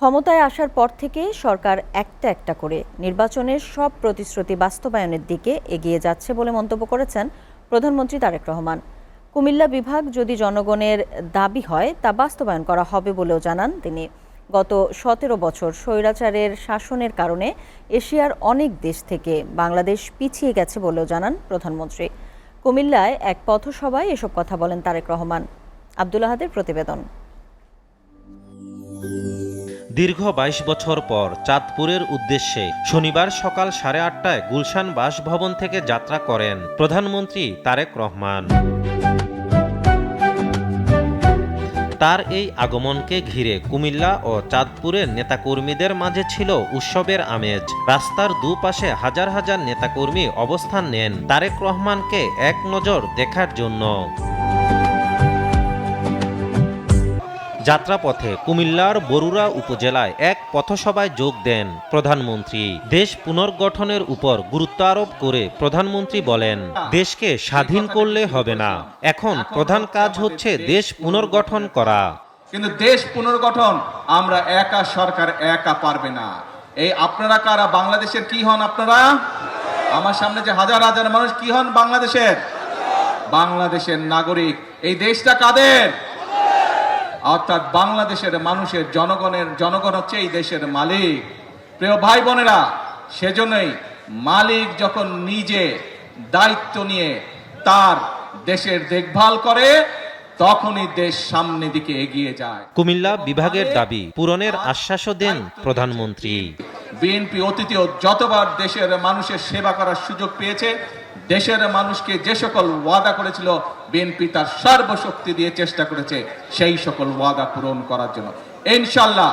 ক্ষমতায় আসার পর থেকে সরকার একটা একটা করে নির্বাচনের সব প্রতিশ্রুতি বাস্তবায়নের দিকে এগিয়ে যাচ্ছে বলে মন্তব্য করেছেন প্রধানমন্ত্রী তারেক রহমান। কুমিল্লা বিভাগ যদি জনগণের দাবি হয় তা বাস্তবায়ন করা হবে বলেও জানান তিনি। গত ১৭ বছর স্বৈরাচারের শাসনের কারণে এশিয়ার অনেক দেশ থেকে বাংলাদেশ পিছিয়ে গেছে বলেও জানান প্রধানমন্ত্রী। কুমিল্লায় এক পথসভায় এসব কথা বলেন তারেক রহমান। আব্দুল আহাদের প্রতিবেদন। দীর্ঘ ২২ বছর পর চাঁদপুরের উদ্দেশ্যে শনিবার সকাল ৮:৩০টায় গুলশান বাসভবন থেকে যাত্রা করেন প্রধানমন্ত্রী তারেক রহমান। তার এই আগমনকে ঘিরে কুমিল্লা ও চাঁদপুরের নেতাকর্মীদের মাঝে ছিল উৎসবের আমেজ। রাস্তার দুপাশে হাজার হাজার নেতাকর্মী অবস্থান নেন তারেক রহমানকে এক নজর দেখার জন্য। যাত্রাপথে কুমিল্লার বরুড়া উপজেলায় এক পথসভায় যোগ দেন প্রধানমন্ত্রী। দেশ পুনর্গঠনের উপর গুরুত্ব আরোপ করে প্রধানমন্ত্রী বলেন, দেশকে স্বাধীন করলে হবে না, এখন প্রধান কাজ হচ্ছে দেশ পুনর্গঠন করা। কিন্তু দেশ পুনর্গঠন আমরা একা সরকার একা পারবে না। এই আপনারা কারা? বাংলাদেশের কি হন আপনারা? আমার সামনে যে হাজার হাজার মানুষ কি হন? বাংলাদেশের নাগরিক। এই দেশটা কাদের? অর্থাৎ বাংলাদেশের মানুষের জনগণ হচ্ছে এই দেশের মালিক। প্রিয় ভাই বোনেরা, সেজন্যই মালিক যখন নিজে দায়িত্ব নিয়ে তার দেশের দেখভাল করে তখনই দেশ সামনের দিকে এগিয়ে যায়। কুমিল্লা বিভাগের দাবি পূরণের আশ্বাসও দেন প্রধানমন্ত্রী। বিএনপি অতীতেও যতবার দেশের মানুষের সেবা করার সুযোগ পেয়েছে, দেশের মানুষকে যে সকল ওয়াদা করেছিল বিএনপি তার সর্বশক্তি দিয়ে চেষ্টা করেছে সেই সকল ওয়াদা পূরণ করার জন্য। ইনশাআল্লাহ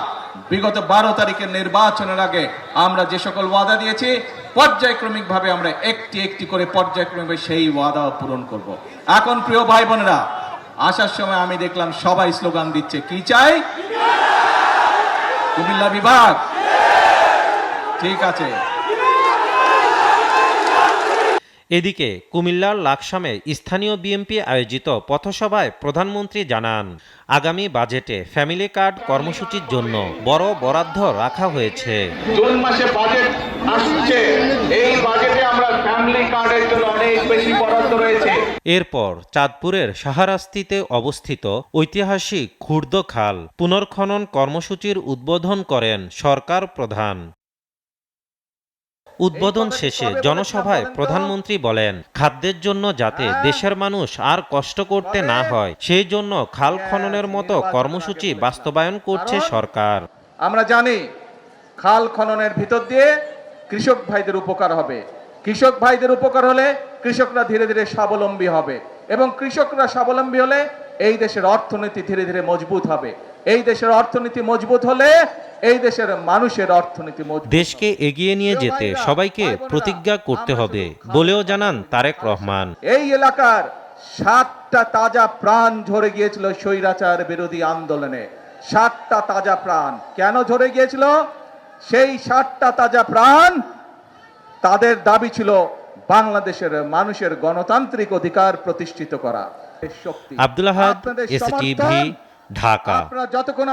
বিগত ১২ তারিখের নির্বাচনের আগে আমরা যে সকল ওয়াদা দিয়েছি পর্যায়ক্রমিকভাবে আমরা একটি একটি করে পর্যায়ক্রমিকভাবে সেই ওয়াদাও পূরণ করব। এখন প্রিয় ভাই বোনেরা, আসার সময় আমি দেখলাম সবাই স্লোগান দিচ্ছে, কি চাই? কুমিল্লা বিভাগ। ঠিক আছে। এদিকে কুমিল্লার লাকসামে স্থানীয় বিএনপি আয়োজিত পথসভায় প্রধানমন্ত্রী জানান, আগামী বাজেটে ফ্যামিলি কার্ড কর্মসূচির জন্য বড় বরাদ্দ রাখা হয়েছে। জুন মাসে বাজেট আসছে, এই বাজেটে আমরা ফ্যামিলি কার্ডের জন্য অনেক বেশি বরাদ্দ রয়েছে। এরপর চাঁদপুরের শাহরাস্তিতে অবস্থিত ঐতিহাসিক খুর্দ খাল পুনর্খনন কর্মসূচির উদ্বোধন করেন সরকার প্রধান। উদ্বোধন শেষে জনসভায় প্রধানমন্ত্রী বলেন, খাদ্যের জন্য যাতে দেশের মানুষ আর কষ্ট করতে না হয় সেই জন্য খাল খননের মতো কর্মসূচি বাস্তবায়ন করছে সরকার। আমরা জানি খাল খননের ভিতর দিয়ে কৃষক ভাইদের উপকার হবে। কৃষক ভাইদের উপকার হলে কৃষকরা ধীরে ধীরে স্বাবলম্বী হবে এবং কৃষকরা স্বাবলম্বী হলে এই দেশের অর্থনীতি ধীরে ধীরে মজবুত হবে। এই দেশের অর্থনীতি মজবুত হলে এই দেশের মানুষের অর্থনীতি মজবুত। দেশকে এগিয়ে নিয়ে যেতে সবাইকে প্রতিজ্ঞা করতে হবে বলেও জানান তারেক রহমান। এই এলাকার 7টা তাজা প্রাণ ঝরে গিয়েছিল স্বৈরাচার বিরোধী আন্দোলনে। 7টা তাজা প্রাণ কেন ঝরে গিয়েছিল? সেই 7টা তাজা প্রাণ, তাদের দাবি ছিল বাংলাদেশের মানুষের গণতান্ত্রিক অধিকার প্রতিষ্ঠিত করা। আব্দুল আহাদ, এসটিভি, ঢাকা। আপনারা যতক্ষণ